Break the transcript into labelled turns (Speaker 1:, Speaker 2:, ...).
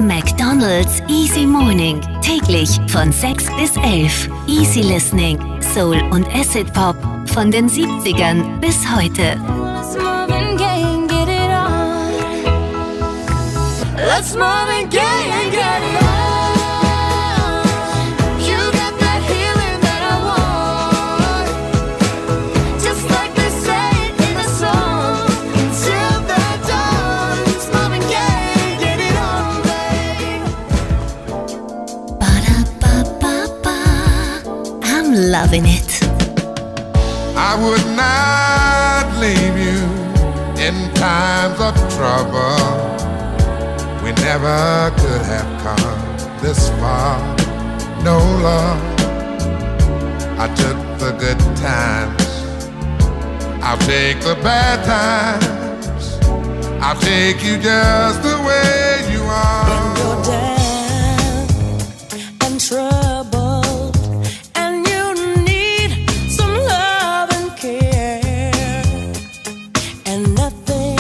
Speaker 1: McDonald's Easy Morning. Täglich von 6 bis 11. Easy Listening, Soul und Acid Pop von den 70ern bis heute.
Speaker 2: Let's move and get it on. Let's move and get it on. You got that healing that I want. Just like they say in the song. Till the dawn. Let's move and get it on, babe.
Speaker 1: Ba-da-ba-ba-ba. I'm loving it.
Speaker 3: I would not leave you in times of trouble. We never could have come this far. No love. I took the good times. I'll take the bad times. I'll take you just the way you are.
Speaker 2: When you're down and troubled and you need some love and care, and nothing